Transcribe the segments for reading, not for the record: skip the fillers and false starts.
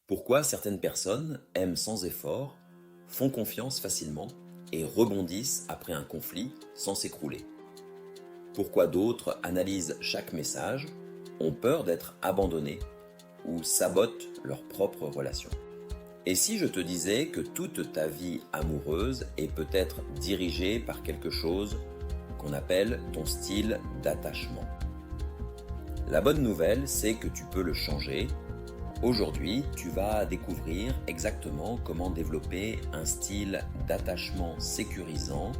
Pourquoi certaines personnes aiment sans effort, font confiance facilement et rebondissent après un conflit sans s'écrouler? Pourquoi d'autres analysent chaque message, ont peur d'être abandonnés ou sabotent leur propre relation? Et si je te disais que toute ta vie amoureuse est peut-être dirigée par quelque chose qu'on appelle ton style d'attachement? La bonne nouvelle, c'est que tu peux le changer. Aujourd'hui, tu vas découvrir exactement comment développer un style d'attachement sécurisant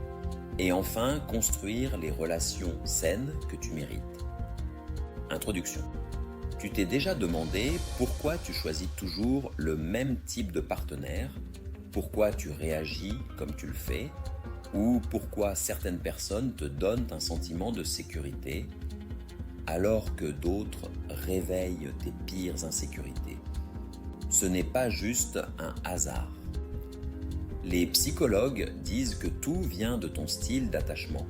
et enfin construire les relations saines que tu mérites. Introduction. Tu t'es déjà demandé pourquoi tu choisis toujours le même type de partenaire, pourquoi tu réagis comme tu le fais, ou pourquoi certaines personnes te donnent un sentiment de sécurité alors que d'autres réveillent tes pires insécurités. Ce n'est pas juste un hasard. Les psychologues disent que tout vient de ton style d'attachement.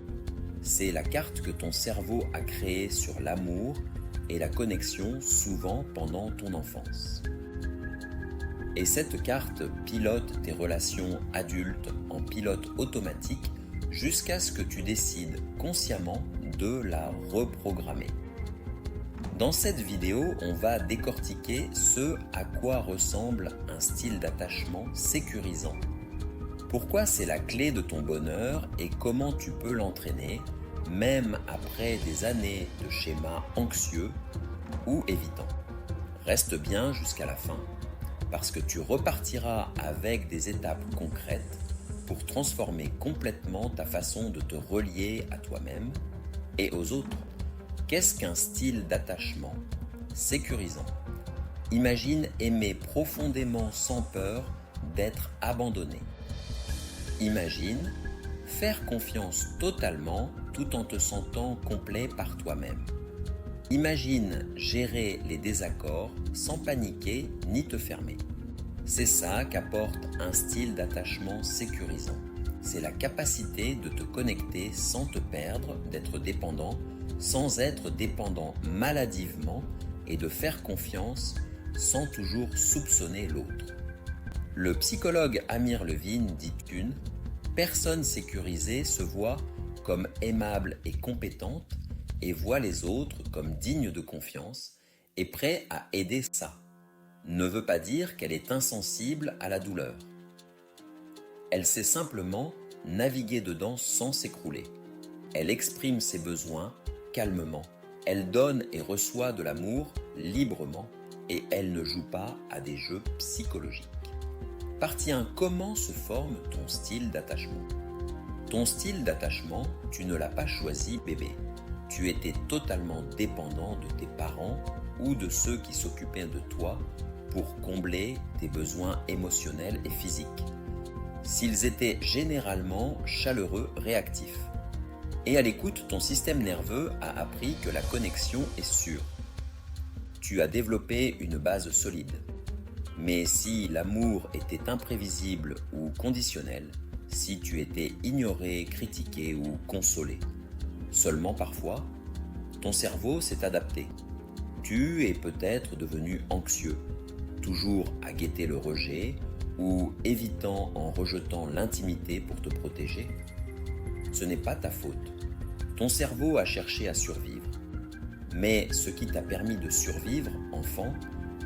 C'est la carte que ton cerveau a créée sur l'amour et la connexion, souvent pendant ton enfance. Et cette carte pilote tes relations adultes en pilote automatique jusqu'à ce que tu décides consciemment de la reprogrammer. Dans cette vidéo, on va décortiquer ce à quoi ressemble un style d'attachement sécurisant. Pourquoi c'est la clé de ton bonheur et comment tu peux l'entraîner, même après des années de schémas anxieux ou évitants. Reste bien jusqu'à la fin, parce que tu repartiras avec des étapes concrètes pour transformer complètement ta façon de te relier à toi-même et aux autres. Qu'est-ce qu'un style d'attachement sécurisant? Imagine aimer profondément sans peur d'être abandonné. Imagine faire confiance totalement tout en te sentant complet par toi-même. Imagine gérer les désaccords sans paniquer ni te fermer. C'est ça qu'apporte un style d'attachement sécurisant. C'est la capacité de te connecter sans te perdre, d'être dépendant, sans être dépendant maladivement et de faire confiance sans toujours soupçonner l'autre. Le psychologue Amir Levine dit qu'une personne sécurisée se voit comme aimable et compétente et voit les autres comme dignes de confiance et prêt à aider ça. Ne veut pas dire qu'elle est insensible à la douleur. Elle sait simplement naviguer dedans sans s'écrouler. Elle exprime ses besoins calmement. Elle donne et reçoit de l'amour librement et elle ne joue pas à des jeux psychologiques. Partie 1. Comment se forme ton style d'attachement? Ton style d'attachement, tu ne l'as pas choisi bébé. Tu étais totalement dépendant de tes parents ou de ceux qui s'occupaient de toi pour combler tes besoins émotionnels et physiques. S'ils étaient généralement chaleureux, réactifs. Et à l'écoute, ton système nerveux a appris que la connexion est sûre. Tu as développé une base solide. Mais si l'amour était imprévisible ou conditionnel, si tu étais ignoré, critiqué ou consolé, seulement parfois, ton cerveau s'est adapté. Tu es peut-être devenu anxieux, toujours à guetter le rejet ou évitant en rejetant l'intimité pour te protéger. Ce n'est pas ta faute. Ton cerveau a cherché à survivre. Mais ce qui t'a permis de survivre, enfant,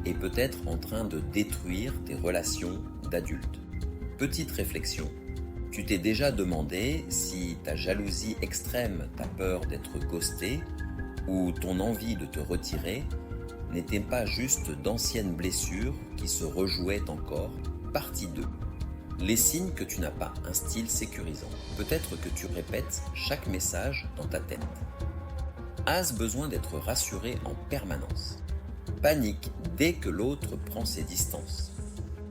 est peut-être en train de détruire tes relations d'adulte. Petite réflexion. Tu t'es déjà demandé si ta jalousie extrême, ta peur d'être ghosté ou ton envie de te retirer n'étaient pas juste d'anciennes blessures qui se rejouaient encore? Partie 2. Les signes que tu n'as pas un style sécurisant. Peut-être que tu répètes chaque message dans ta tête. As besoin d'être rassuré en permanence. Panique dès que l'autre prend ses distances.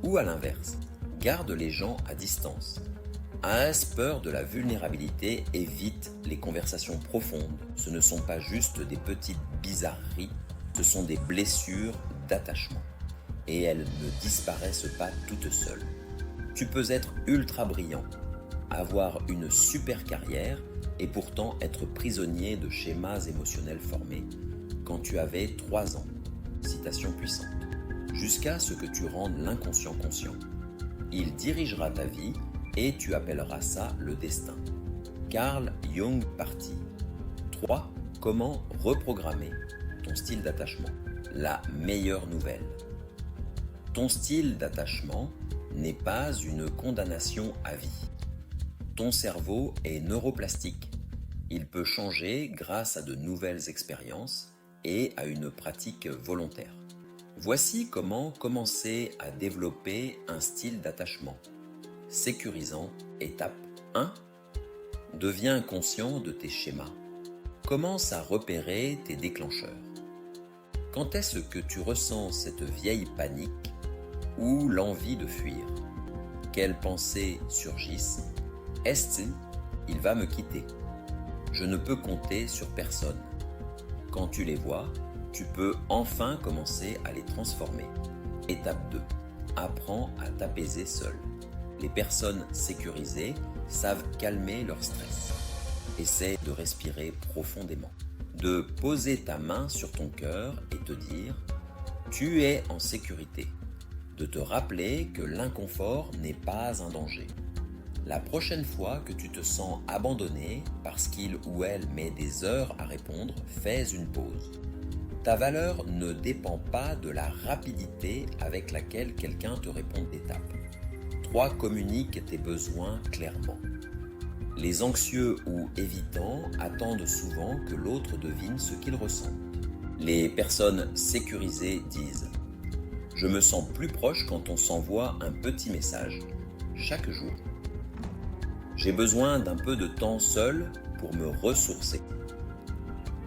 Ou à l'inverse, garde les gens à distance. As peur de la vulnérabilité, évite les conversations profondes. Ce ne sont pas juste des petites bizarreries, ce sont des blessures d'attachement. Et elles ne disparaissent pas toutes seules. Tu peux être ultra brillant, avoir une super carrière et pourtant être prisonnier de schémas émotionnels formés quand tu avais 3 ans. Citation puissante. jusqu'à ce que tu rendes l'inconscient conscient. Il dirigera ta vie et tu appelleras ça le destin. Carl Jung parti. 3. Comment reprogrammer ton style d'attachement? La meilleure nouvelle. Ton style d'attachement n'est pas une condamnation à vie. Ton cerveau est neuroplastique. Il peut changer grâce à de nouvelles expériences et à une pratique volontaire. Voici comment commencer à développer un style d'attachement sécurisant. Étape 1. Deviens conscient de tes schémas. Commence à repérer tes déclencheurs. Quand est-ce que tu ressens cette vieille panique ou l'envie de fuir? Quelles pensées surgissent? Est-ce il va me quitter? Je ne peux compter sur personne. Quand tu les vois, tu peux enfin commencer à les transformer. Étape 2. Apprends à t'apaiser seul. Les personnes sécurisées savent calmer leur stress. Essaie de respirer profondément, de poser ta main sur ton cœur et te dire « Tu es en sécurité », de te rappeler que l'inconfort n'est pas un danger. La prochaine fois que tu te sens abandonné parce qu'il ou elle met des heures à répondre, fais une pause. Ta valeur ne dépend pas de la rapidité avec laquelle quelqu'un te répond d'étape. 3. Communique tes besoins clairement. Les anxieux ou évitants attendent souvent que l'autre devine ce qu'ils ressentent. Les personnes sécurisées disent « Je me sens plus proche quand on s'envoie un petit message chaque jour. J'ai besoin d'un peu de temps seul pour me ressourcer. »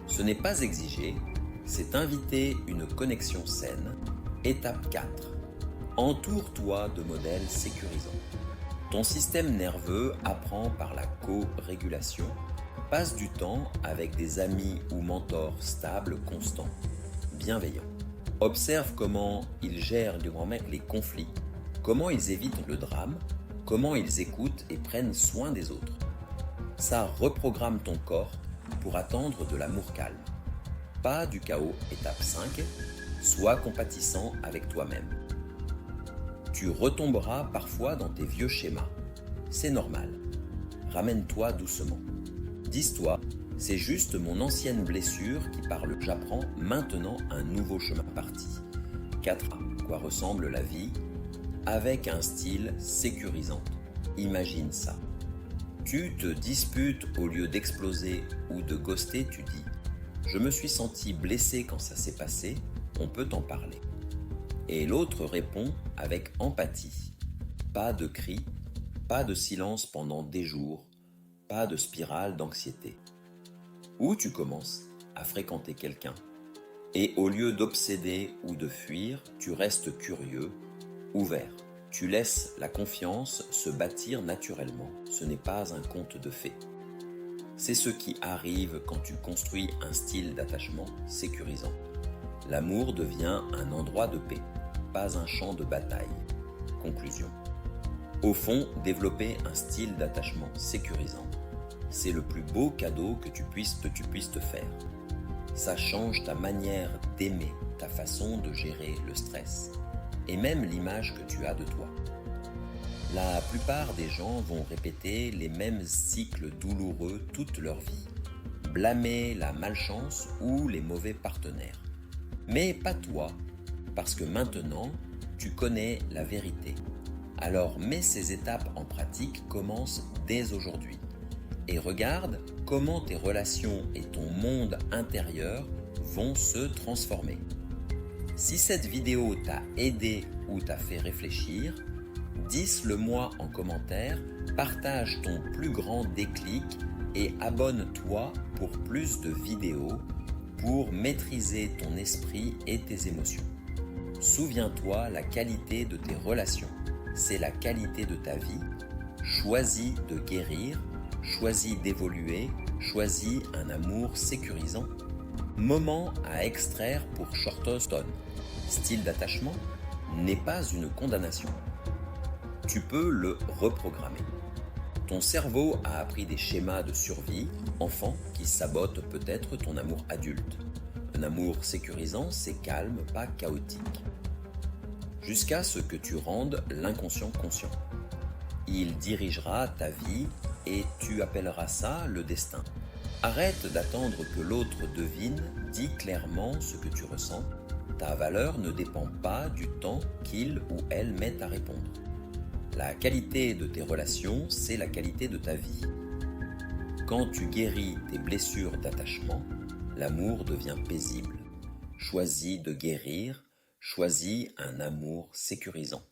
Ce n'est pas exigé, c'est inviter une connexion saine. Étape 4. Entoure-toi de modèles sécurisants. Ton système nerveux apprend par la co-régulation. Passe du temps avec des amis ou mentors stables, constants, bienveillants. Observe comment ils gèrent les conflits, comment ils évitent le drame, comment ils écoutent et prennent soin des autres. Ça reprogramme ton corps pour attendre de l'amour calme. Pas du chaos. Étape 5. Sois compatissant avec toi-même. Tu retomberas parfois dans tes vieux schémas. C'est normal. Ramène-toi doucement. Dis-toi, c'est juste mon ancienne blessure qui parle. J'apprends maintenant un nouveau chemin parti. 4. À quoi ressemble la vie avec un style sécurisant? Imagine ça. Tu te disputes au lieu d'exploser ou de ghoster, tu dis « Je me suis senti blessé quand ça s'est passé, on peut en parler. » Et l'autre répond avec empathie. Pas de cris, pas de silence pendant des jours, pas de spirale d'anxiété. Ou tu commences à fréquenter quelqu'un et au lieu d'obséder ou de fuir, tu restes curieux, ouvert. Tu laisses la confiance se bâtir naturellement. Ce n'est pas un conte de fées. C'est ce qui arrive quand tu construis un style d'attachement sécurisant. L'amour devient un endroit de paix, pas un champ de bataille. Conclusion. Au fond, développer un style d'attachement sécurisant, c'est le plus beau cadeau que tu puisses te faire. Ça change ta manière d'aimer, ta façon de gérer le stress, et même l'image que tu as de toi. La plupart des gens vont répéter les mêmes cycles douloureux toute leur vie, blâmer la malchance ou les mauvais partenaires. Mais pas toi, parce que maintenant, tu connais la vérité. Alors mets ces étapes en pratique, commence dès aujourd'hui. Et regarde comment tes relations et ton monde intérieur vont se transformer. Si cette vidéo t'a aidé ou t'a fait réfléchir, dis-le moi en commentaire, partage ton plus grand déclic et abonne-toi pour plus de vidéos pour maîtriser ton esprit et tes émotions. Souviens-toi, la qualité de tes relations, c'est la qualité de ta vie. Choisis de guérir, choisis d'évoluer, choisis un amour sécurisant. Moment à extraire pour Shortstone. Style d'attachement n'est pas une condamnation. Tu peux le reprogrammer. Ton cerveau a appris des schémas de survie, enfant, qui sabotent peut-être ton amour adulte. Un amour sécurisant, c'est calme, pas chaotique. jusqu'à ce que tu rendes l'inconscient conscient. Il dirigera ta vie et tu appelleras ça le destin. Arrête d'attendre que l'autre devine, dis clairement ce que tu ressens. Ta valeur ne dépend pas du temps qu'il ou elle met à répondre. La qualité de tes relations, c'est la qualité de ta vie. Quand tu guéris tes blessures d'attachement, l'amour devient paisible. Choisis de guérir, choisis un amour sécurisant.